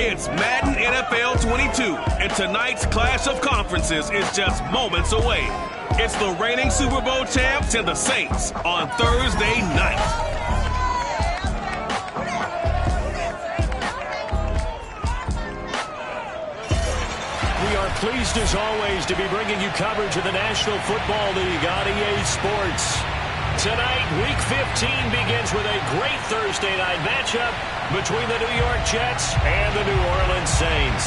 It's Madden NFL 22, and tonight's clash of conferences is just moments away. It's the reigning Super Bowl champs and the Saints on Thursday night. We are pleased as always to be bringing you coverage of the National Football League on EA Sports. Tonight, Week 15 begins with a great Thursday night matchup between the New York Jets and the New Orleans Saints.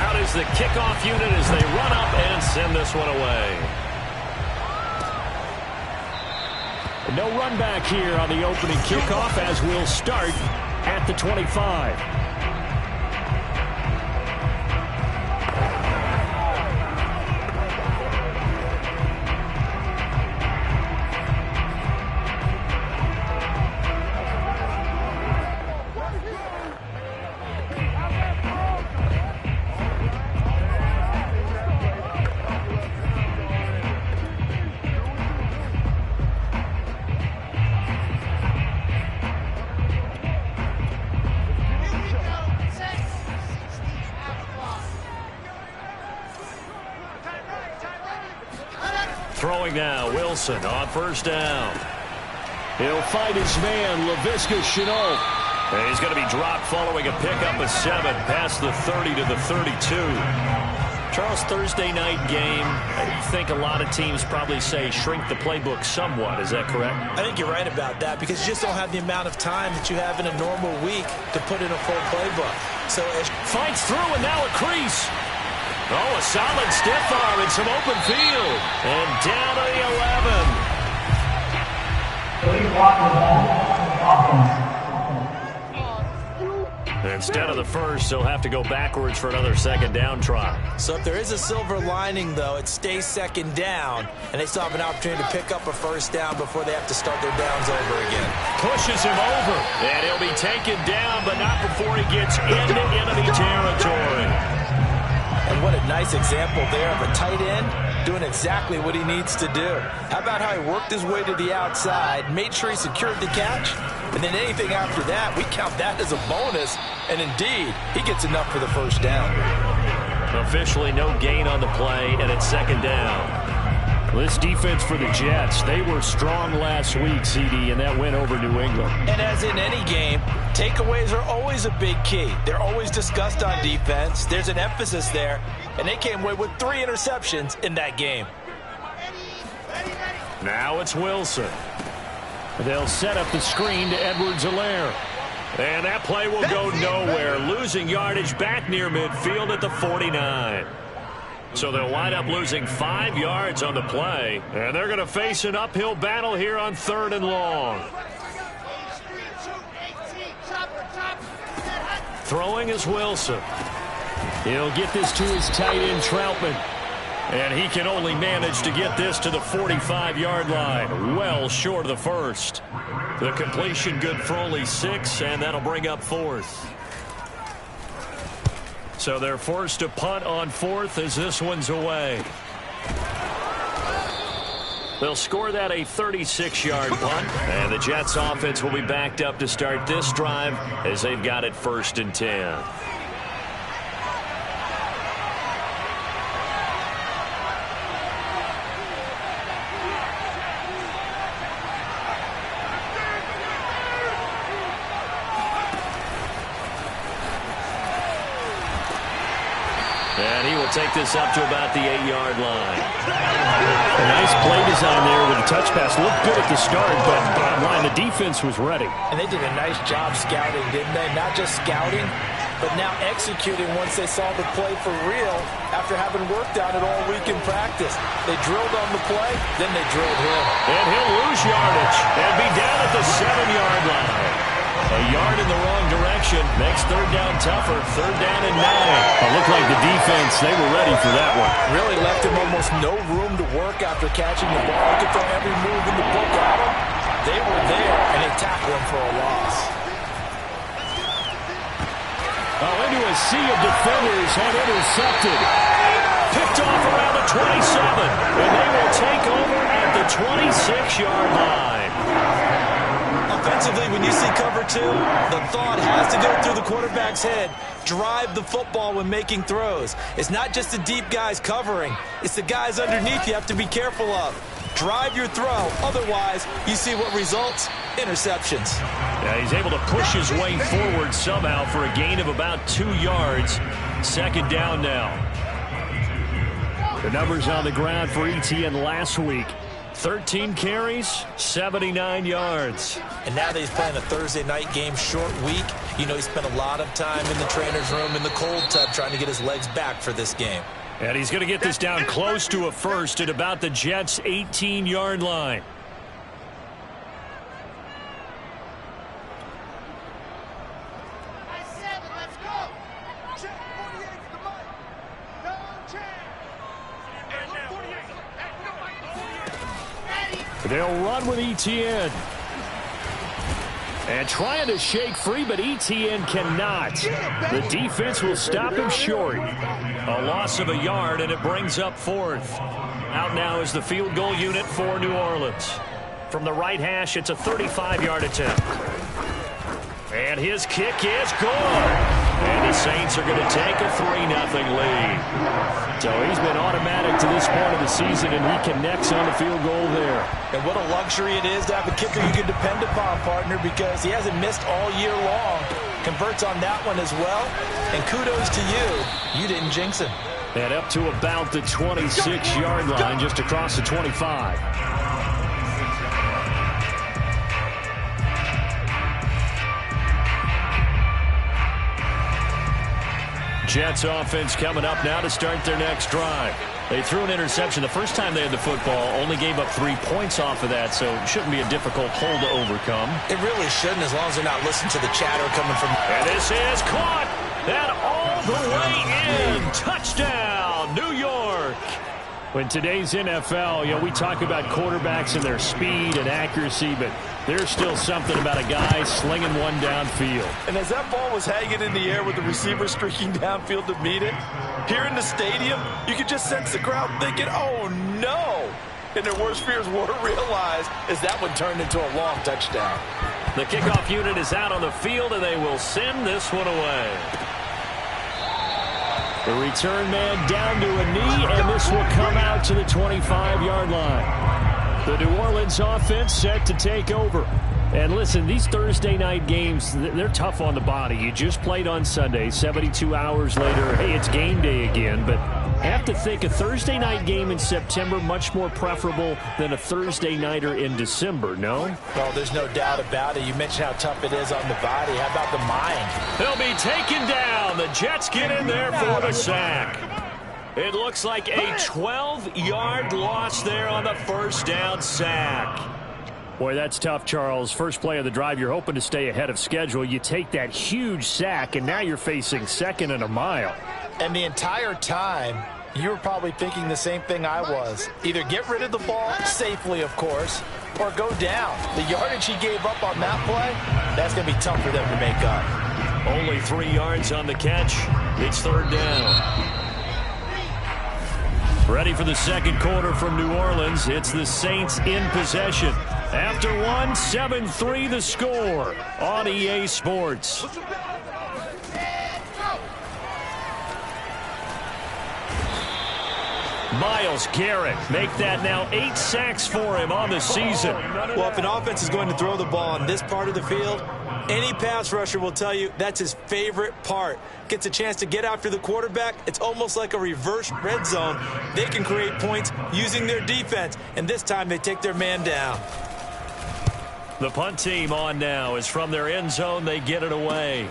Out is the kickoff unit as they run up and send this one away. No run back here on the opening kickoff as we'll start at the 25. Throwing now, Wilson on first down. He'll find his man, Laviska Shenault. And he's going to be dropped following a pickup of 7 past the 30 to the 32. Charles, Thursday night game, I think a lot of teams probably say shrink the playbook somewhat. Is that correct? I think you're right about that because you just don't have the amount of time that you have in a normal week to put in a full playbook. So fights through and now a crease. Oh, a solid stiff arm and some open field. And down to the 11. Instead of the first, he'll have to go backwards for another second down try. So if there is a silver lining, though, it stays second down, and they still have an opportunity to pick up a first down before they have to start their downs over again. Pushes him over, and he'll be taken down, but not before he gets into enemy territory. And what a nice example there of a tight end doing exactly what he needs to do. How about how he worked his way to the outside, made sure he secured the catch, and then anything after that, we count that as a bonus. And indeed, he gets enough for the first down. Officially no gain on the play, and it's second down. This defense for the Jets, they were strong last week, CD, and that win over New England. And as in any game, takeaways are always a big key. They're always discussed on defense. There's an emphasis there, and they came away with 3 interceptions in that game. Now it's Wilson. They'll set up the screen to Edwards-Helaire. And that play will go nowhere, losing yardage back near midfield at the 49. So they'll wind up losing 5 yards on the play, and they're going to face an uphill battle here on 3rd and long. Throwing is Wilson. He'll get this to his tight end, Troutman. And he can only manage to get this to the 45-yard line, well short of the first. The completion good for only 6, and that'll bring up 4th. So they're forced to punt on 4th as this one's away. They'll score that a 36-yard punt, and the Jets offense will be backed up to start this drive as they've got it 1st and 10. And he will take this up to about the 8-yard line. A nice play design there with a touch pass. Looked good at the start, but bottom line, the defense was ready. And they did a nice job scouting, didn't they? Not just scouting, but now executing once they saw the play for real after having worked on it all week in practice. They drilled on the play, then they drilled him. And he'll lose yardage and be down at the 7-yard line. A yard in the wrong direction makes 3rd down tougher. 3rd down and 9. It looked like the defense, they were ready for that one. Really left him almost no room to work after catching the ball. He could throw every move in the book at him. They were there, and they tackled him for a loss. Into a sea of defenders and intercepted. Picked off around the 27, and they will take over at the 26-yard line. Offensively, when you see coverage two, the thought has to go through the quarterback's head. Drive the football when making throws. It's not just the deep guys covering. It's the guys underneath you have to be careful of. Drive your throw. Otherwise, you see what results? Interceptions. Yeah, he's able to push his way forward somehow for a gain of about 2 yards. Second down now. The numbers on the ground for Etienne last week. 13 carries, 79 yards. And now that he's playing a Thursday night game, short week, you know he spent a lot of time in the trainer's room in the cold tub trying to get his legs back for this game. And he's going to get this down close to a first at about the Jets' 18-yard line. They'll run with Etienne. And trying to shake free, but Etienne cannot. The defense will stop him short. A loss of a yard, and it brings up fourth. Out now is the field goal unit for New Orleans. From the right hash, it's a 35-yard attempt. And his kick is good. And the Saints are going to take a 3-0 lead. So he's been automatic to this point of the season, and he connects on the field goal there. And what a luxury it is to have a kicker you can depend upon, partner, because he hasn't missed all year long. Converts on that one as well. And kudos to you. You didn't jinx him. And up to about the 26-yard line, just across the 25. Jets offense coming up now to start their next drive. They threw an interception the first time they had the football, only gave up 3 points off of that, so it shouldn't be a difficult hole to overcome. It really shouldn't, as long as they're not listening to the chatter coming from... And this is caught, and all the way in. Touchdown, New York. In today's NFL, you know, we talk about quarterbacks and their speed and accuracy, but there's still something about a guy slinging one downfield. And as that ball was hanging in the air with the receiver streaking downfield to meet it, here in the stadium, you could just sense the crowd thinking, oh, no. And their worst fears were realized as that one turned into a long touchdown. The kickoff unit is out on the field, and they will send this one away. The return man down to a knee, and this will come out to the 25-yard line. The New Orleans offense set to take over. And listen, these Thursday night games, they're tough on the body. You just played on Sunday, 72 hours later, hey, it's game day again. But I have to think a Thursday night game in September much more preferable than a Thursday nighter in December, no? Well, there's no doubt about it. You mentioned how tough it is on the body. How about the mind? They'll be taken down. The Jets get in there for the sack. It looks like a 12-yard loss there on the first down sack. Boy, that's tough, Charles. First play of the drive, you're hoping to stay ahead of schedule. You take that huge sack, and now you're facing second and a mile. And the entire time, you were probably thinking the same thing I was. Either get rid of the ball, safely, of course, or go down. The yardage he gave up on that play, that's going to be tough for them to make up. Only 3 yards on the catch. It's third down. Ready for the second quarter from New Orleans. It's the Saints in possession. After one, 7-3 the score on EA Sports. Myles Garrett make that now 8 sacks for him on the season. Well, if an offense is going to throw the ball on this part of the field, any pass rusher will tell you that's his favorite part. Gets a chance to get after the quarterback. It's almost like a reverse red zone. They can create points using their defense, and this time they take their man down. The punt team on now is from their end zone. They get it away.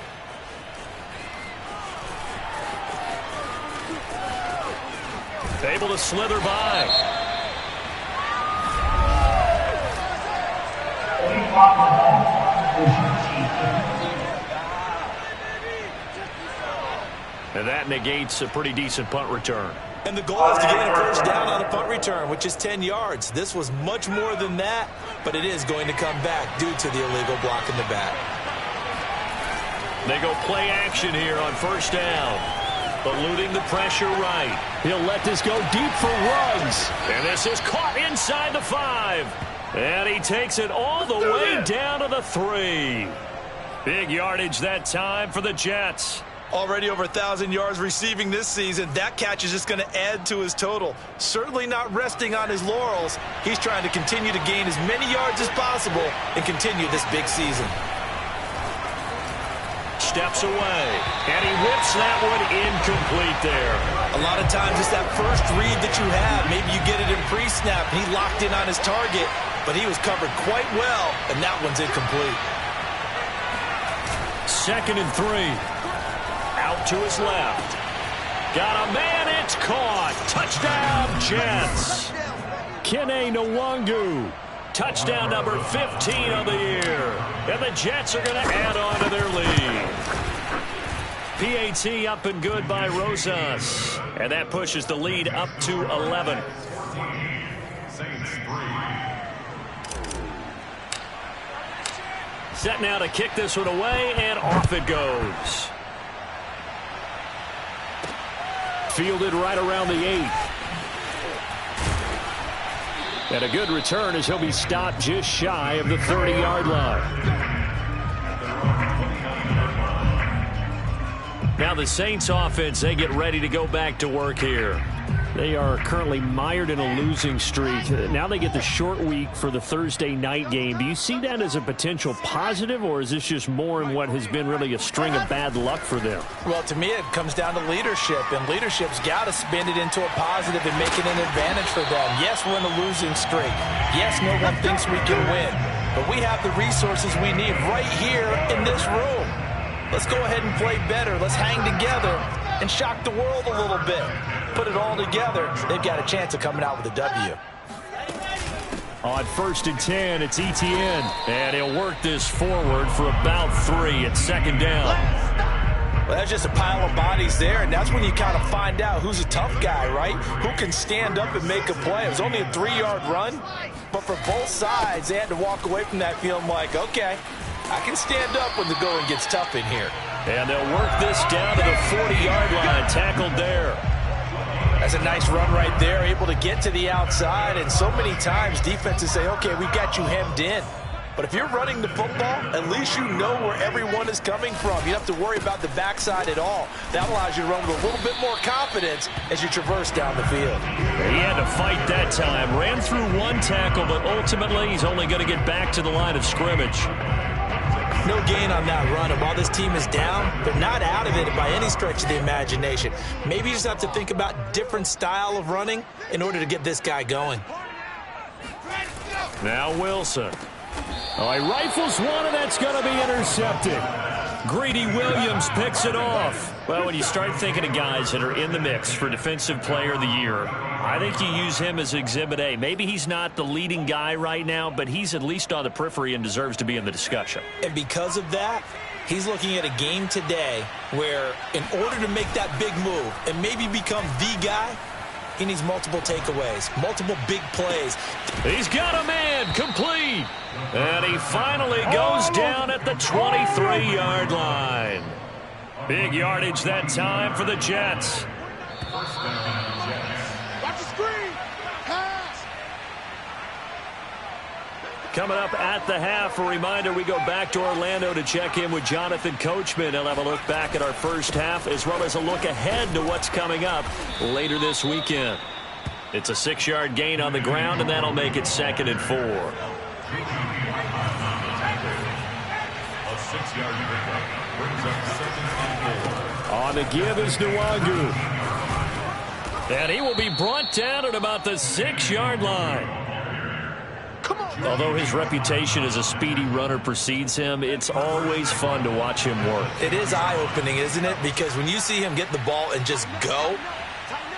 Able to slither by. And that negates a pretty decent punt return. And the goal is to get a first down on a punt return, which is 10 yards. This was much more than that, but it is going to come back due to the illegal block in the back. They go play action here on first down. Eluding the pressure right. He'll let this go deep for Ruggs. And this is caught inside the 5. And he takes it all the way down to the 3. Big yardage that time for the Jets. Already over 1,000 yards receiving this season. That catch is just going to add to his total. Certainly not resting on his laurels. He's trying to continue to gain as many yards as possible and continue this big season. Steps away, and he whips that one incomplete there. A lot of times it's that first read that you have. Maybe you get it in pre-snap, and he locked in on his target, but he was covered quite well, and that one's incomplete. 2nd and 3. Out to his left. Got a man, it's caught. Touchdown, Jets. Kene Nwangu. Touchdown number 15 of the year. And the Jets are going to add on to their lead. PAT up and good by Rosas. And that pushes the lead up to 11. Set now to kick this one away, and off it goes. Fielded right around the 8. And a good return as he'll be stopped just shy of the 30-yard line. Now the Saints offense, they get ready to go back to work here. They are currently mired in a losing streak. Now they get the short week for the Thursday night game. Do you see that as a potential positive, or is this just more in what has been really a string of bad luck for them? Well, to me, it comes down to leadership, and leadership's got to spin it into a positive and make it an advantage for them. Yes, we're in a losing streak. Yes, no one thinks we can win, but we have the resources we need right here in this room. Let's go ahead and play better. Let's hang together and shock the world a little bit. Put it all together, they've got a chance of coming out with a W. On 1st and 10, it's Etienne, and he'll work this forward for about 3 at 2nd down. Well, that's just a pile of bodies there, and that's when you kind of find out who's a tough guy, right? Who can stand up and make a play. It was only a 3-yard run, but for both sides, they had to walk away from that feeling like, okay, I can stand up when the going gets tough in here. And they'll work this down to the 40-yard line, tackled there. That's a nice run right there, able to get to the outside, and so many times defenses say, okay, we've got you hemmed in. But if you're running the football, at least you know where everyone is coming from. You don't have to worry about the backside at all. That allows you to run with a little bit more confidence as you traverse down the field. He had to fight that time. Ran through one tackle, but ultimately he's only going to get back to the line of scrimmage. No gain on that run, and while this team is down, they're not out of it by any stretch of the imagination. Maybe you just have to think about different style of running in order to get this guy going. Now Wilson. Oh, he rifles one, and that's going to be intercepted. Greedy Williams picks it off. Well, when you start thinking of guys that are in the mix for Defensive Player of the Year, I think you use him as Exhibit A. Maybe he's not the leading guy right now, but he's at least on the periphery and deserves to be in the discussion. And because of that, he's looking at a game today where in order to make that big move and maybe become the guy, he needs multiple takeaways, multiple big plays. He's got a man, complete. And he finally goes down at the 23-yard line. Big yardage that time for the Jets. Watch the screen. Pass. Coming up at the half, a reminder, we go back to Orlando to check in with Jonathan Coachman. He'll have a look back at our first half as well as a look ahead to what's coming up later this weekend. It's a 6-yard gain on the ground, and that'll make it 2nd and 4. A 6-yard pickup brings up 2nd and 4. On the give is Nwangu. And he will be brought down at about the 6-yard line. Although his reputation as a speedy runner precedes him, it's always fun to watch him work. It is eye-opening, isn't it? Because when you see him get the ball and just go,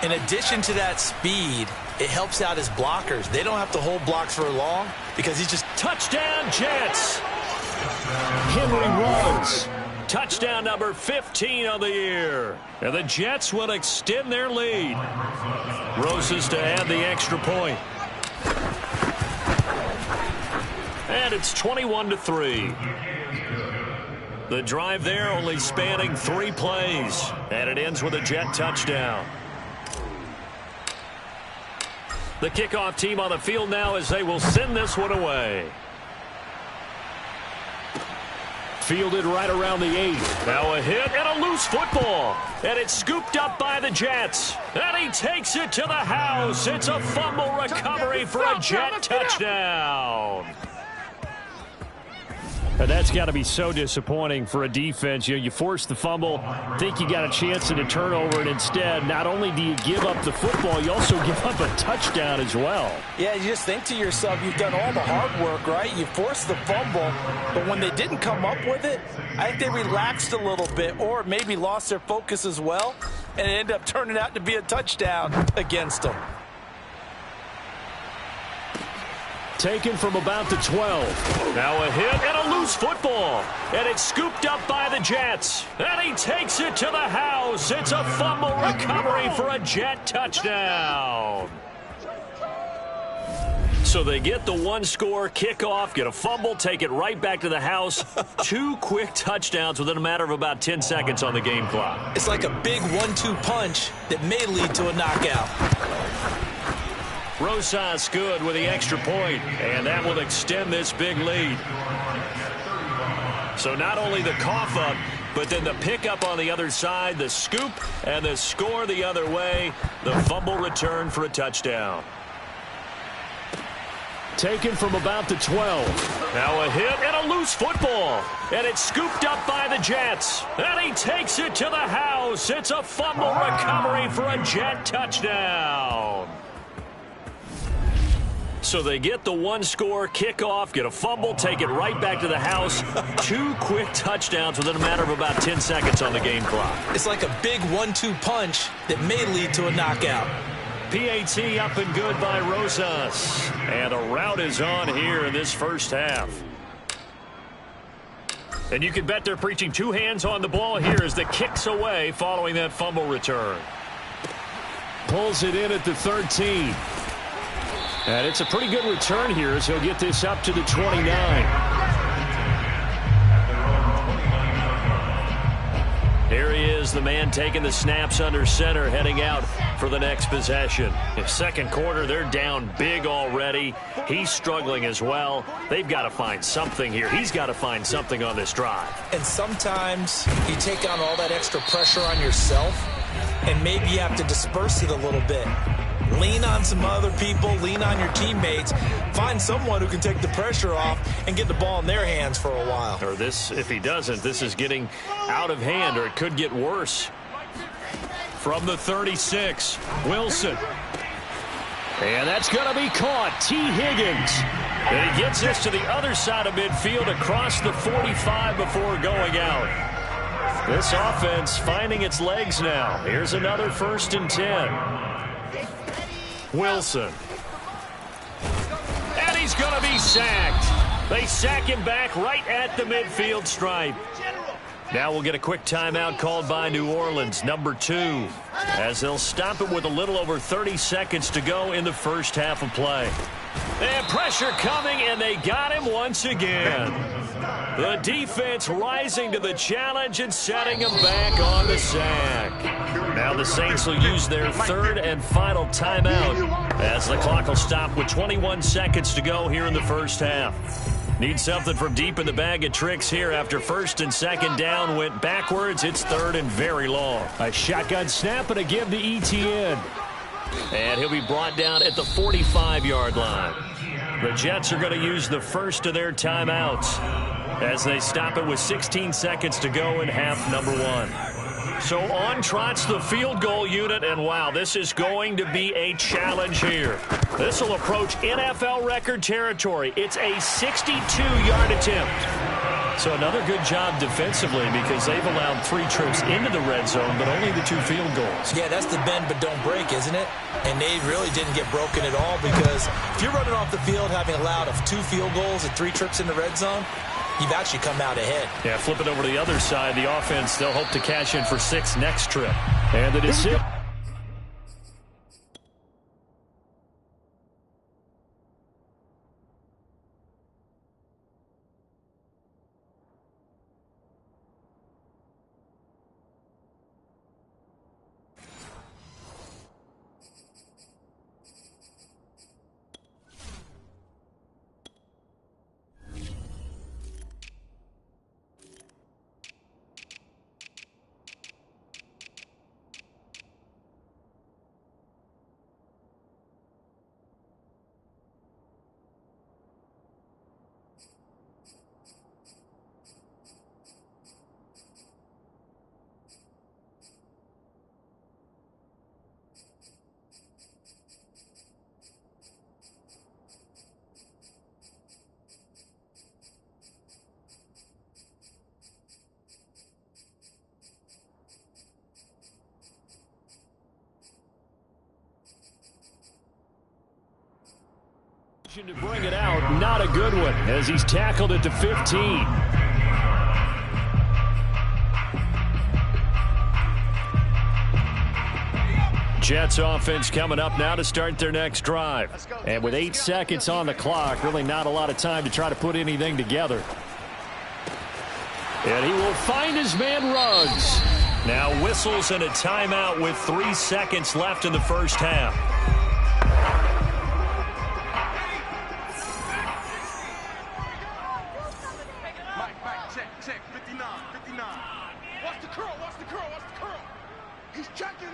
in addition to that speed, it helps out his blockers. They don't have to hold blocks for long because he's just... Touchdown, Jets! Henry Ruggs. Touchdown number 15 of the year. And the Jets will extend their lead. Rosas to add the extra point. And it's 21-3. The drive there only spanning 3 plays. And it ends with a Jet touchdown. The kickoff team on the field now as they will send this one away. Fielded right around the 8. Now a hit and a loose football. And it's scooped up by the Jets. And he takes it to the house. It's a fumble recovery for a Jet touchdown. And that's got to be so disappointing for a defense. You force the fumble, think you got a chance at a turnover, and instead, not only do you give up the football, you also give up a touchdown as well. Yeah, you just think to yourself, you've done all the hard work, right? You forced the fumble, but when they didn't come up with it, I think they relaxed a little bit or maybe lost their focus as well, and it ended up turning out to be a touchdown against them. Taken from about the 12. Now a hit and a loose football. And it's scooped up by the Jets. And he takes it to the house. It's a fumble recovery for a Jet touchdown. So they get the one-score kickoff, get a fumble, take it right back to the house. 2 quick touchdowns within a matter of about 10 seconds on the game clock. It's like a big 1-2 punch that may lead to a knockout. Rosas good with the extra point, and that will extend this big lead. So not only the cough up, but then the pickup on the other side, the scoop, and the score the other way, the fumble return for a touchdown. Taken from about the 12. Now a hit and a loose football. And it's scooped up by the Jets. And he takes it to the house. It's a fumble recovery for a Jet touchdown. So they get the one-score kickoff, get a fumble, take it right back to the house. 2 quick touchdowns within a matter of about 10 seconds on the game clock. It's like a big 1-2 punch that may lead to a knockout. PAT up and good by Rosas. And a rout is on here in this first half. And you can bet they're preaching 2 hands on the ball here as the kick's away following that fumble return. Pulls it in at the 13. And it's a pretty good return here as he'll get this up to the 29. Here he is, the man taking the snaps under center, heading out for the next possession. In second quarter, they're down big already. He's struggling as well. They've got to find something here. He's got to find something on this drive. And sometimes you take on all that extra pressure on yourself, and maybe you have to disperse it a little bit. Lean on some other people, lean on your teammates, find someone who can take the pressure off and get the ball in their hands for a while. Or this, if he doesn't, this is getting out of hand, or it could get worse. From the 36, Wilson. And that's going to be caught. T. Higgins. And he gets this to the other side of midfield across the 45 before going out. This offense finding its legs now. Here's another 1st and 10. Wilson. And he's going to be sacked. They sack him back right at the midfield stripe. Now we'll get a quick timeout called by New Orleans, number 2, as they'll stop it with a little over 30 seconds to go in the first half of play. And pressure coming, and they got him once again. The defense rising to the challenge and setting him back on the sack. Now the Saints will use their 3rd and final timeout as the clock will stop with 21 seconds to go here in the first half. Need something from deep in the bag of tricks here after 1st and 2nd down went backwards. It's 3rd and very long. A shotgun snap and a give to Etienne. And he'll be brought down at the 45-yard line. The Jets are going to use the first of their timeouts as they stop it with 16 seconds to go in half number 1. So on trots the field goal unit, and wow, this is going to be a challenge here. This will approach NFL record territory. It's a 62-yard attempt. So another good job defensively because they've allowed 3 trips into the red zone, but only the 2 field goals. Yeah, that's the bend but don't break, isn't it? And they really didn't get broken at all because if you're running off the field having allowed 2 field goals and 3 trips in the red zone, you've actually come out ahead. Yeah, flip it over to the other side. The offense, they'll hope to cash in for 6 next trip. And the decision. Decision to bring it out, not a good one, as he's tackled at the 15. Jets offense coming up now to start their next drive. And with 8 seconds on the clock, really not a lot of time to try to put anything together. And he will find his man Ruggs. Now whistles and a timeout with 3 seconds left in the first half. Mike, check, 59. Watch the curl. He's checking.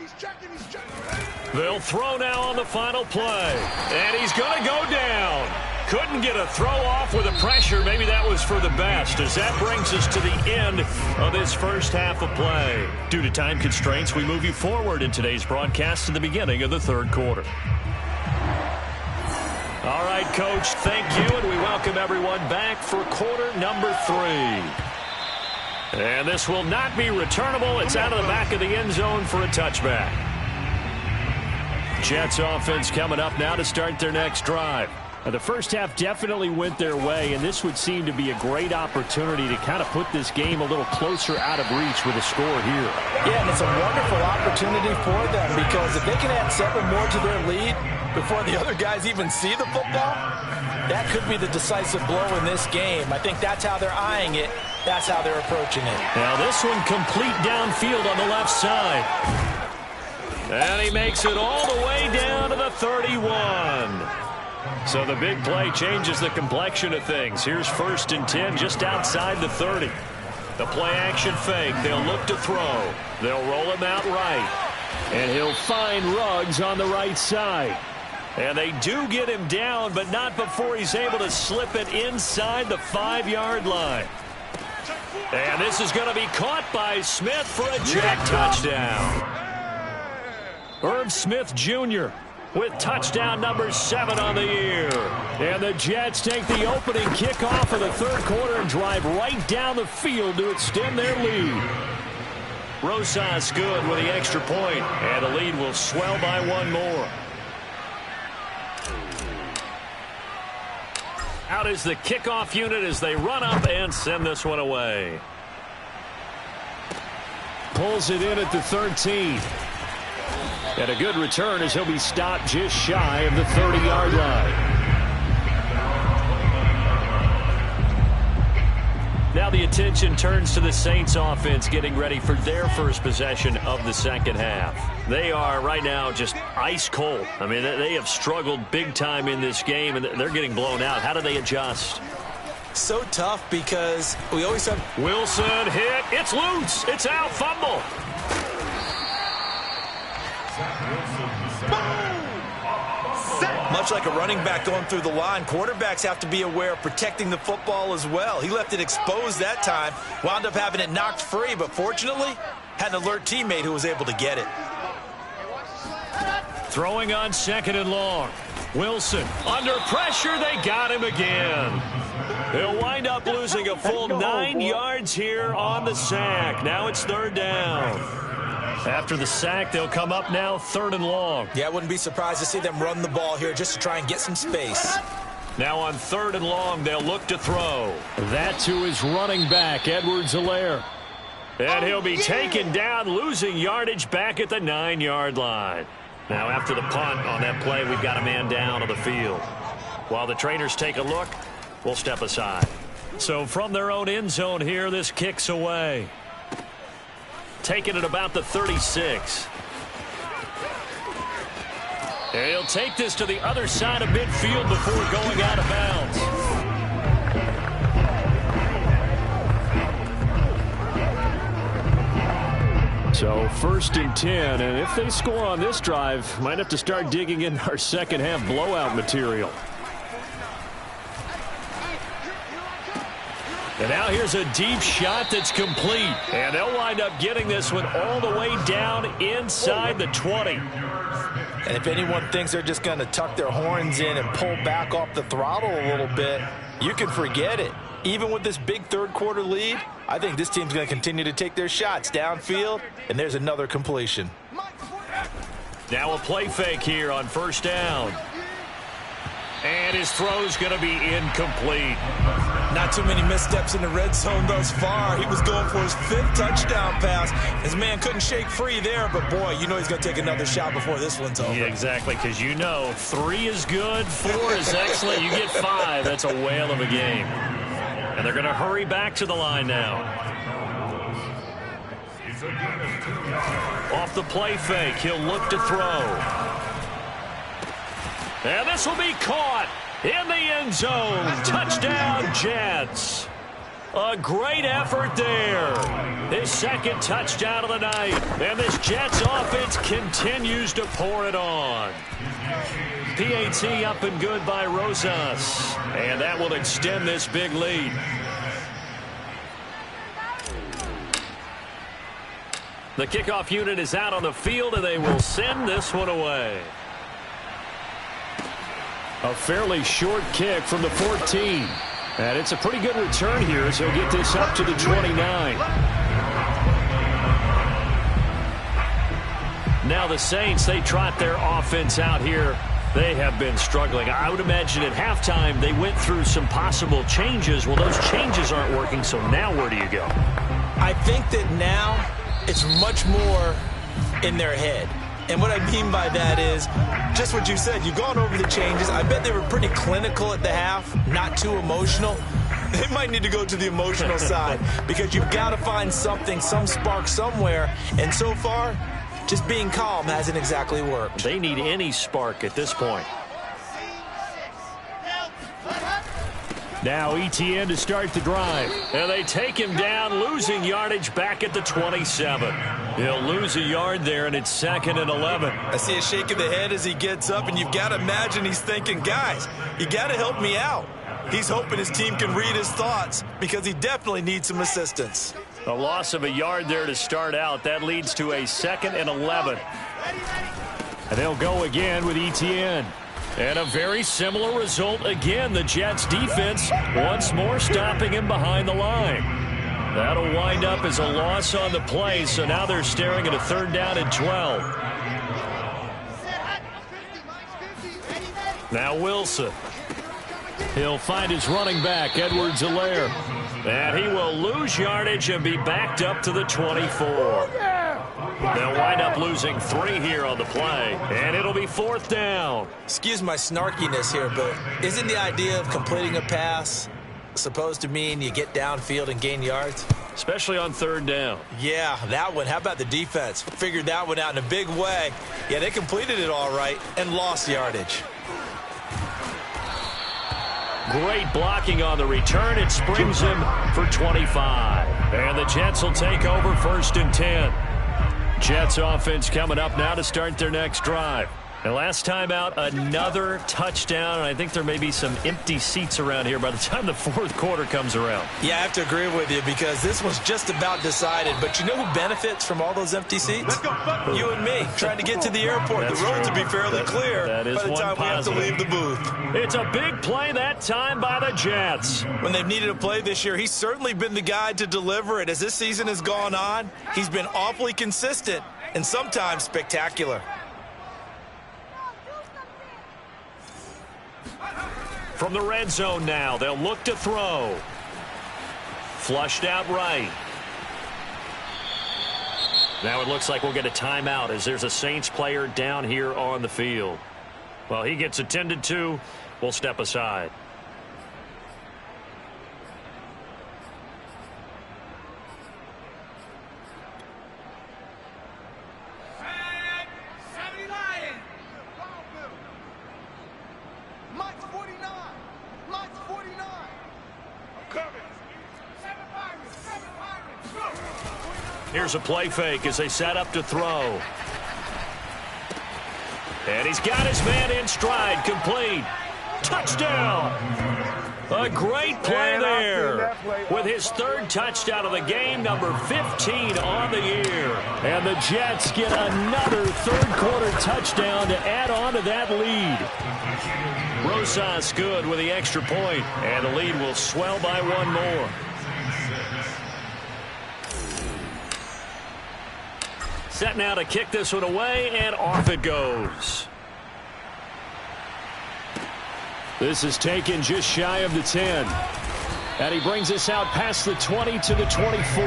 They'll throw now on the final play. And he's going to go down. Couldn't get a throw off with the pressure. Maybe that was for the best, as that brings us to the end of this first half of play. Due to time constraints, we move you forward in today's broadcast to the beginning of the third quarter. All right, Coach, thank you, and we welcome everyone back for quarter number 3. And this will not be returnable. It's out of the back of the end zone for a touchback. Jets offense coming up now to start their next drive. The first half definitely went their way, and this would seem to be a great opportunity to kind of put this game a little closer out of reach with a score here. Yeah, and it's a wonderful opportunity for them, because if they can add 7 more to their lead before the other guys even see the football, that could be the decisive blow in this game. I think that's how they're eyeing it. That's how they're approaching it. Now this one complete downfield on the left side. And he makes it all the way down to the 31. So the big play changes the complexion of things. Here's 1st and 10 just outside the 30. The play action fake. They'll look to throw. They'll roll him out right. And he'll find Ruggs on the right side. And they do get him down, but not before he's able to slip it inside the 5-yard line. And this is going to be caught by Smith for a Jet touchdown. Irv Smith Jr. with touchdown number 7 on the year. And the Jets take the opening kickoff of the third quarter and drive right down the field to extend their lead. Rosas good with the extra point, and the lead will swell by 1 more. Out is the kickoff unit as they run up and send this one away. Pulls it in at the 13. And a good return as he'll be stopped just shy of the 30-yard line. Now the attention turns to the Saints offense getting ready for their first possession of the second half. They are right now just ice cold. I mean, they have struggled big time in this game, and they're getting blown out. How do they adjust? So tough, because we always have Wilson hit. It's loose. It's out. Fumble. much like a running back going through the line. Quarterbacks have to be aware of protecting the football as well. He left it exposed that time, wound up having it knocked free, but fortunately had an alert teammate who was able to get it. Throwing on 2nd and long. Wilson under pressure. They got him again. He'll wind up losing a full 9 yards here on the sack. Now it's 3rd down. After the sack, they'll come up now 3rd and long. Yeah, I wouldn't be surprised to see them run the ball here just to try and get some space. Now on 3rd and long, they'll look to throw. That to his running back, Edwards-Helaire. And he'll be taken down, losing yardage back at the 9-yard line. Now after the punt on that play, we've got a man down on the field. While the trainers take a look, we'll step aside. So from their own end zone here, this kicks away. Taking it about the 36. And he'll take this to the other side of midfield before going out of bounds. So 1st and 10, and if they score on this drive, might have to start digging in our second half blowout material. And now here's a deep shot that's complete. And they'll wind up getting this one all the way down inside the 20. And if anyone thinks they're just going to tuck their horns in and pull back off the throttle a little bit, you can forget it. Even with this big third quarter lead, I think this team's going to continue to take their shots downfield, and there's another completion. Now a play fake here on 1st down. And his throw's going to be incomplete. Not too many missteps in the red zone thus far. He was going for his 5th touchdown pass. His man couldn't shake free there, but boy, you know he's going to take another shot before this one's over. Yeah, exactly, because you know 3 is good, 4 is excellent. You get 5, that's a whale of a game. And they're going to hurry back to the line now. Off the play fake, he'll look to throw. And this will be caught in the end zone. Touchdown, Jets. A great effort there. His 2nd touchdown of the night. And this Jets offense continues to pour it on. PAT up and good by Rosas. And that will extend this big lead. The kickoff unit is out on the field, and they will send this one away. A fairly short kick from the 14. And it's a pretty good return here as he'll get this up to the 29. Now the Saints, they trot their offense out here. They have been struggling. I would imagine at halftime they went through some possible changes. Well, those changes aren't working, so now where do you go? I think that now it's much more in their head. And what I mean by that is just what you said. You've gone over the changes. I bet they were pretty clinical at the half, not too emotional. They might need to go to the emotional side because you've got to find something, some spark somewhere. And so far, just being calm hasn't exactly worked. They need any spark at this point. Now ETN to start the drive. And they take him down, losing yardage back at the 27. He'll lose a yard there, and it's 2nd and 11. I see a shake of the head as he gets up, and you've got to imagine he's thinking, guys, you got to help me out. He's hoping his team can read his thoughts because he definitely needs some assistance. A loss of a yard there to start out. That leads to a 2nd and 11. And they'll go again with ETN. And a very similar result again. The Jets defense once more stopping him behind the line. That'll wind up as a loss on the play, so now they're staring at a 3rd down and 12. Now Wilson. He'll find his running back, Edwards-Helaire. And he will lose yardage and be backed up to the 24. They'll wind up losing 3 here on the play, and it'll be 4th down. Excuse my snarkiness here, but isn't the idea of completing a pass supposed to mean you get downfield and gain yards? Especially on 3rd down. Yeah, that one. How about the defense? Figured that one out in a big way. Yeah, they completed it all right and lost yardage. Great blocking on the return. It springs him for 25. And the Jets will take over 1st and 10. Jets offense coming up now to start their next drive. And last time out, another touchdown, and I think there may be some empty seats around here by the time the 4th quarter comes around. Yeah, I have to agree with you because this was just about decided. But you know who benefits from all those empty seats? You and me, trying to get to the airport. That's the roads true. will be fairly clear that is by the time we have to leave the booth. It's a big play that time by the Jets. When they've needed a play this year, he's certainly been the guy to deliver it. As this season has gone on, he's been awfully consistent and sometimes spectacular. From the red zone now, they'll look to throw. Flushed out right. Now it looks like we'll get a timeout as there's a Saints player down here on the field. Well, he gets attended to. We'll step aside. Here's a play fake as they set up to throw. And he's got his man in stride, complete. Touchdown! A great play there with his 3rd touchdown of the game, number 15 on the year. And the Jets get another 3rd quarter touchdown to add on to that lead. Rosas good with the extra point, and the lead will swell by 1 more. Set now to kick this one away, and off it goes. This is taken just shy of the 10. And he brings us out past the 20 to the 24.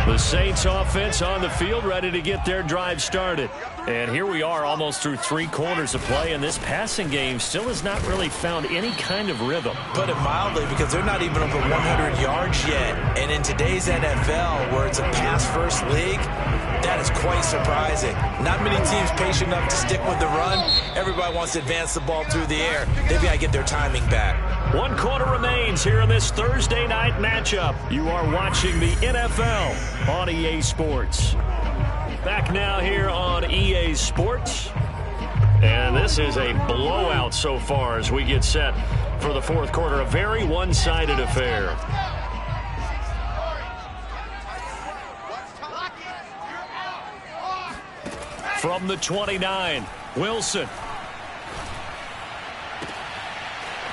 The Saints offense on the field, ready to get their drive started. And here we are almost through 3 quarters of play, and this passing game still has not really found any kind of rhythm. Put it mildly, because they're not even over 100 yards yet. And in today's NFL, where it's a pass-first league, that is quite surprising. Not many teams patient enough to stick with the run. Everybody wants to advance the ball through the air. They've got to get their timing back. 1 quarter remains here in this Thursday night matchup. You are watching the NFL on EA Sports. Back now here on EA Sports. And this is a blowout so far as we get set for the 4th quarter. A very one-sided affair. From the 29, Wilson.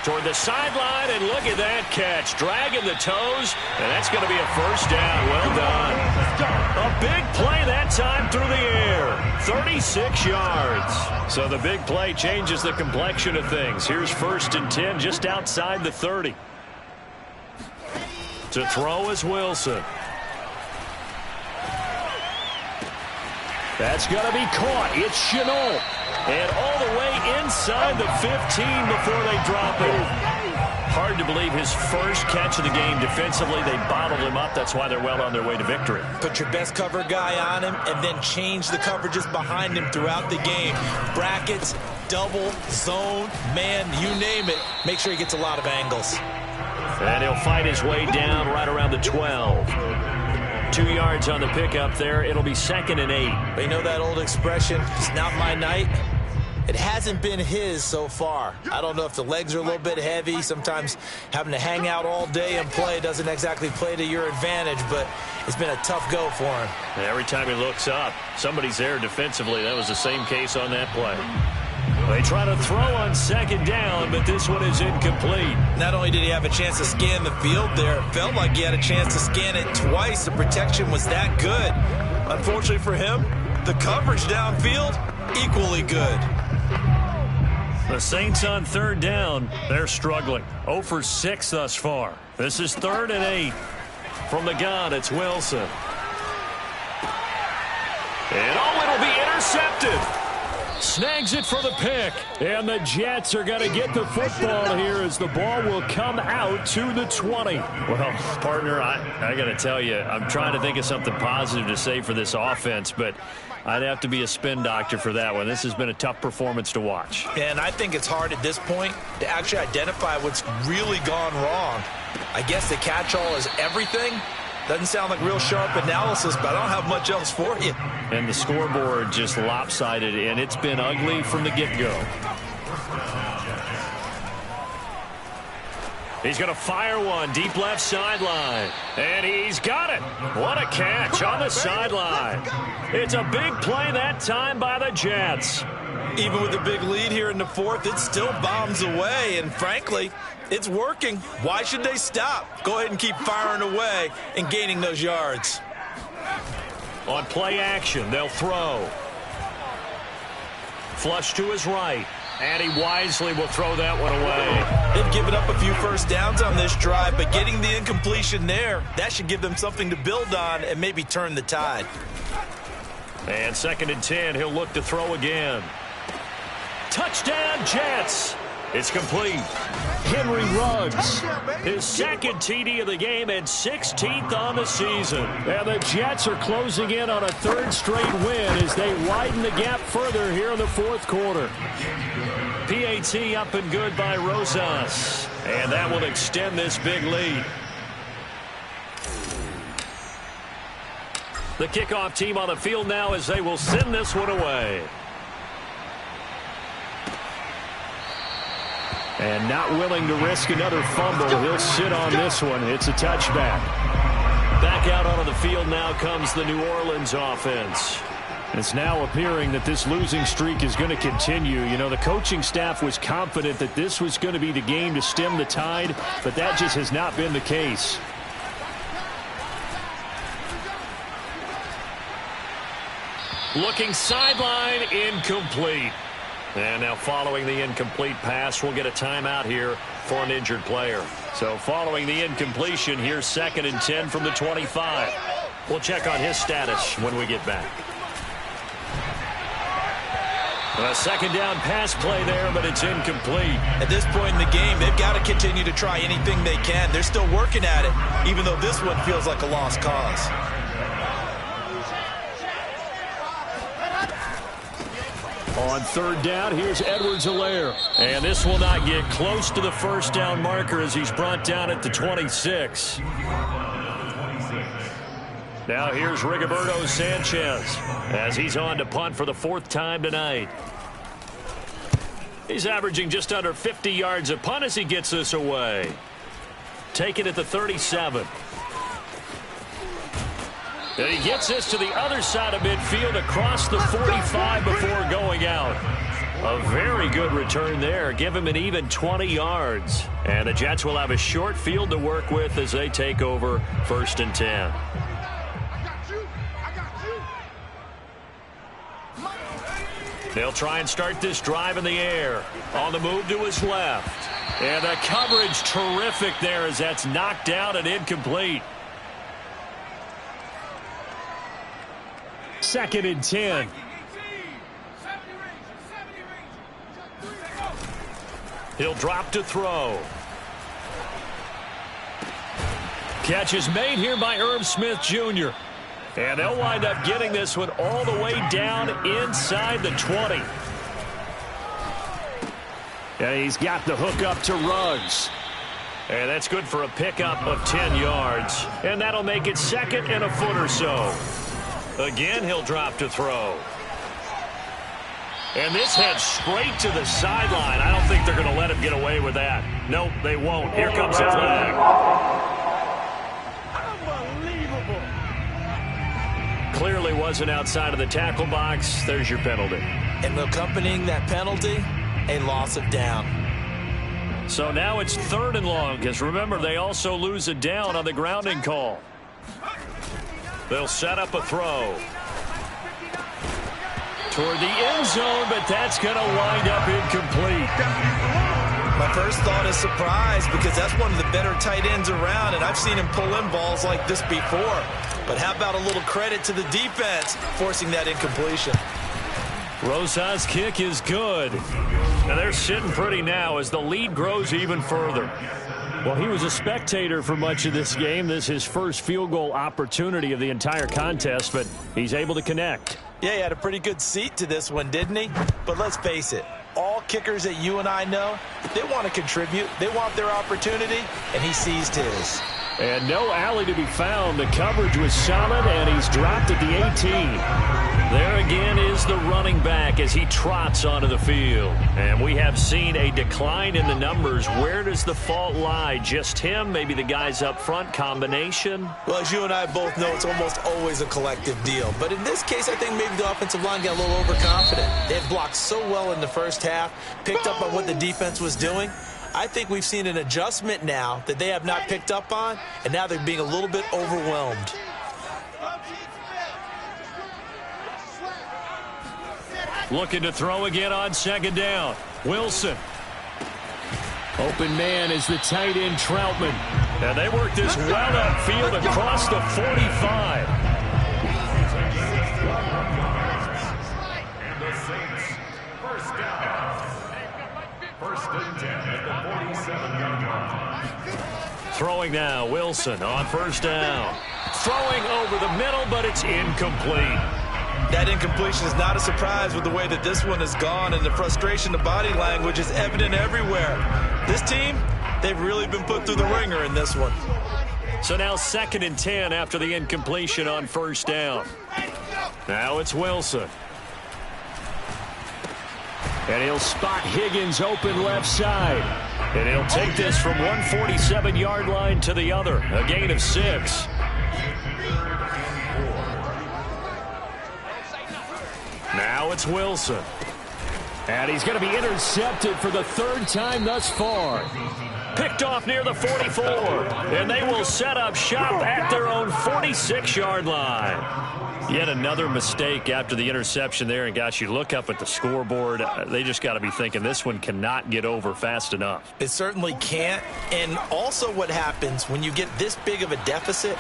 Toward the sideline, and look at that catch. Dragging the toes, and that's going to be a first down. Well done. A big play that time through the air. 36 yards. So the big play changes the complexion of things. Here's 1st and 10 just outside the 30. To throw is Wilson. That's going to be caught. It's Shenault. And all the way inside the 15 before they drop it. Hard to believe his first catch of the game defensively. They bottled him up. That's why they're well on their way to victory. Put your best cover guy on him and then change the coverages behind him throughout the game. Brackets, double, zone, man, you name it. Make sure he gets a lot of angles. And he'll fight his way down right around the 12. 2 yards on the pickup there. It'll be 2nd and 8. But you know that old expression, it's not my night? It hasn't been his so far. I don't know if the legs are a little bit heavy. Sometimes having to hang out all day and play doesn't exactly play to your advantage, but it's been a tough go for him. And every time he looks up, somebody's there defensively. That was the same case on that play. They try to throw on 2nd down, but this one is incomplete. Not only did he have a chance to scan the field there, it felt like he had a chance to scan it twice. The protection was that good. Unfortunately for him, the coverage downfield, equally good. The Saints on 3rd down, they're struggling. 0 for 6 thus far. This is 3rd and 8. From the gun, it's Wilson. And it'll be intercepted. Snags it for the pick. And the Jets are going to get the football here as the ball will come out to the 20. Well, partner, I got to tell you, I'm trying to think of something positive to say for this offense, but I'd have to be a spin doctor for that one. This has been a tough performance to watch. And I think it's hard at this point to actually identify what's really gone wrong. I guess the catch-all is everything. Doesn't sound like real sharp analysis, but I don't have much else for you. And the scoreboard just lopsided, and it's been ugly from the get-go. He's going to fire one deep left sideline. And he's got it. What a catch on the sideline. It's a big play that time by the Jets. Even with a big lead here in the 4th, it still bombs away. And frankly, it's working. Why should they stop? Go ahead and keep firing away and gaining those yards. On play action, they'll throw. Flush to his right. And he wisely will throw that one away. They've given up a few first downs on this drive, but getting the incompletion there, that should give them something to build on and maybe turn the tide. And 2nd and 10, he'll look to throw again. Touchdown, Jets. It's complete. Henry Ruggs, his 2nd TD of the game and 16th on the season. And the Jets are closing in on a 3rd straight win as they widen the gap further here in the 4th quarter. PAT up and good by Rosas. And that will extend this big lead. The kickoff team on the field now as they will send this one away. And not willing to risk another fumble. He'll sit on this one. It's a touchback. Back out onto the field now comes the New Orleans offense. It's now appearing that this losing streak is going to continue. You know, the coaching staff was confident that this was going to be the game to stem the tide, but that just has not been the case. Looking sideline, incomplete. And now following the incomplete pass, we'll get a timeout here for an injured player. So following the incompletion, here's 2nd and 10 from the 25. We'll check on his status when we get back. A second down pass play there, but it's incomplete. At this point in the game, they've got to continue to try anything they can. They're still working at it, even though this one feels like a lost cause. On 3rd down, here's Edwards-Helaire. And this will not get close to the first down marker as he's brought down at the 26. Now here's Rigoberto Sanchez as he's on to punt for the 4th time tonight. He's averaging just under 50 yards a punt as he gets this away. Taken at the 37. And he gets this to the other side of midfield across the 45 before going out. A very good return there. Give him an even 20 yards. And the Jets will have a short field to work with as they take over 1st and 10. They'll try and start this drive in the air. On the move to his left. And the coverage terrific there as that's knocked out and incomplete. 2nd and 10. He'll drop to throw. Catch is made here by Irv Smith Jr. And they'll wind up getting this one all the way down inside the 20. And he's got the hook up to Ruggs. And that's good for a pickup of 10 yards. And that'll make it 2nd and a foot or so. Again, he'll drop to throw. And this heads straight to the sideline. I don't think they're going to let him get away with that. Nope, they won't. Here comes the flag. Clearly wasn't outside of the tackle box. There's your penalty. And accompanying that penalty, a loss of down. So now it's 3rd and long, because remember, they also lose a down on the grounding call. They'll set up a throw. Toward the end zone, but that's going to wind up incomplete. My first thought is surprise, because that's one of the better tight ends around, and I've seen him pull in balls like this before. But how about a little credit to the defense forcing that incompletion? Rosas' kick is good. And they're sitting pretty now as the lead grows even further. Well, he was a spectator for much of this game. This is his first field goal opportunity of the entire contest, but he's able to connect. Yeah, he had a pretty good seat to this one, didn't he? But let's face it, all kickers that you and I know, they want to contribute. They want their opportunity, and he seized his. And no alley to be found. The coverage was solid, and he's dropped at the 18. There again is the running back as he trots onto the field. And we have seen a decline in the numbers. Where does the fault lie? Just him? Maybe the guys up front? Combination? Well, as you and I both know, it's almost always a collective deal. But in this case, I think maybe the offensive line got a little overconfident. They had blocked so well in the first half, picked up on what the defense was doing. I think we've seen an adjustment now that they have not picked up on, and now they're being a little bit overwhelmed. Looking to throw again on 2nd down. Wilson. Open man is the tight end Troutman. And they work this well upfield across the 45. And the Saints, first down. First and 10 at the 47-yard line. Throwing now, Wilson on 1st down. Throwing over the middle, but it's incomplete. That incompletion is not a surprise with the way that this one has gone, and the frustration, the body language is evident everywhere. This team, they've really been put through the ringer in this one. So now 2nd and 10 after the incompletion on 1st down. Now it's Wilson. And he'll spot Higgins open left side. And he'll take this from 147-yard line to the other. A gain of 6. Now it's Wilson. And he's going to be intercepted for the 3rd time thus far. Picked off off near the 44, and they will set up shop at their own 46-yard line. Yet another mistake after the interception there, and gosh, you look up at the scoreboard, they just got to be thinking this one cannot get over fast enough. It certainly can't, and also what happens when you get this big of a deficit,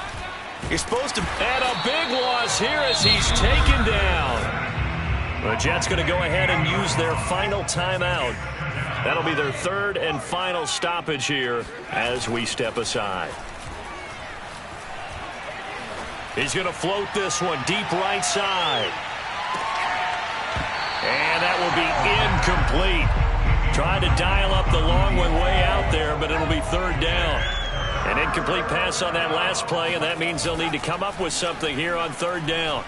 you're supposed to... And a big loss here as he's taken down. The Jets going to go ahead and use their final timeout. That'll be their third and final stoppage here as we step aside. He's going to float this one deep right side. And that will be incomplete. Trying to dial up the long one way out there, but it'll be third down. An incomplete pass on that last play, and that means they'll need to come up with something here on third down.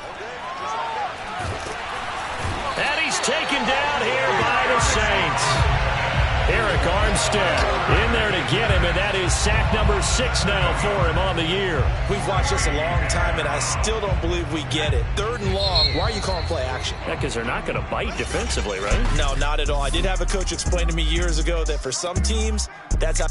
And he's taken down here by the Saints. Eric Armstead in there to get him, and that is sack number 6 now for him on the year. We've watched this a long time, and I still don't believe we get it. Third and long, why are you calling play action? Yeah, because they're not going to bite defensively, right? No, not at all. I did have a coach explain to me years ago that for some teams, that's how...